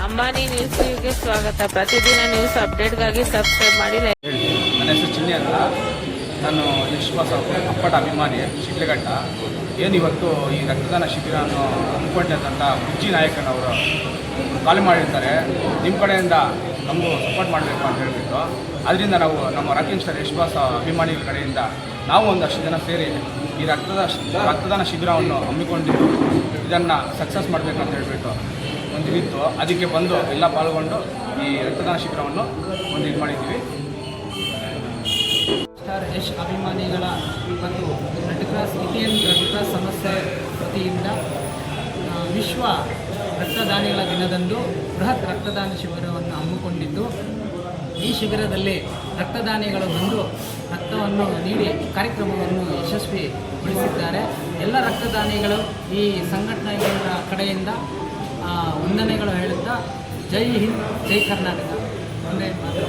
ಅಂಬಾನಿ ನ್ಯೂಸ್ಗೆ ಸ್ವಾಗತ. ಪ್ರತಿದಿನ ನ್ಯೂಸ್ ಅಪ್ಡೇಟ್ಗಾಗಿ ಸಬ್ಸ್ಕ್ರೈಬ್ ಮಾಡಿ. ನನ್ನ ಹೆಸರು ಚಿನ್ನಿ ಅಂತ. ನಾನು ವಿಶ್ವಾಸ ಅಪ್ಪಟ ಅಭಿಮಾನಿ ಶಿಡ್ಲಘಟ್ಟ. ಏನಿವತ್ತು ಈ ರಕ್ತದಾನ ಶಿಬಿರವನ್ನು ಹಮ್ಮಿಕೊಂಡಂಥ ಬುಜ್ಜಿ ನಾಯಕನವರು ಕಾಲ್ ಮಾಡಿರ್ತಾರೆ, ನಿಮ್ಮ ಕಡೆಯಿಂದ ನಮಗೂ ಸಪೋರ್ಟ್ ಮಾಡಬೇಕು ಅಂತ ಹೇಳಿಬಿಟ್ಟು. ಅದರಿಂದ ನಾವು ನಮ್ಮ ರಾಕಿಂಗ್ ಸ್ಟಾರ್ ವಿಶ್ವಾಸ ಅಭಿಮಾನಿಗಳ ಕಡೆಯಿಂದ ನಾವು ಒಂದಷ್ಟು ಜನ ಸೇರಿ ಈ ರಕ್ತದಾನ ಶಿಬಿರವನ್ನು ಹಮ್ಮಿಕೊಂಡಿದ್ದು ಇದನ್ನು ಸಕ್ಸಸ್ ಮಾಡಬೇಕಂತ ಹೇಳಿಬಿಟ್ಟು ಒಂದು ಇತ್ತು. ಅದಕ್ಕೆ ಬಂದು ಎಲ್ಲ ಪಾಲ್ಗೊಂಡು ಈ ರಕ್ತದಾನ ಶಿಬಿರವನ್ನು ಒಂದು ಇದು ಮಾಡಿದ್ದೀವಿ. ಸ್ಟಾರ್ ಯಶ್ ಅಭಿಮಾನಿಗಳ ಮತ್ತು red cross Indian red cross ಸಂಸ್ಥೆ ವತಿಯಿಂದ ವಿಶ್ವ ರಕ್ತದಾನಿಗಳ ದಿನದಂದು ಬೃಹತ್ ರಕ್ತದಾನ ಶಿಬಿರವನ್ನು ಹಮ್ಮಿಕೊಂಡಿದ್ದು, ಈ ಶಿಬಿರದಲ್ಲಿ ರಕ್ತದಾನಿಗಳು ಬಂದು ರಕ್ತವನ್ನು ನೀಡಿ ಕಾರ್ಯಕ್ರಮವನ್ನು ಯಶಸ್ವಿಗೊಳಿಸಿದ್ದಾರೆ. ಎಲ್ಲ ರಕ್ತದಾನಿಗಳು ಈ ಸಂಘಟನೆಗಳ ಕಡೆಯಿಂದ ವಂದನೆಗಳು ಹೇಳುತ್ತಾ ಜೈ ಹಿಂದ್, ಜೈ ಕರ್ನಾಟಕ. ಒಂದೇ ಮಾತ್ರ.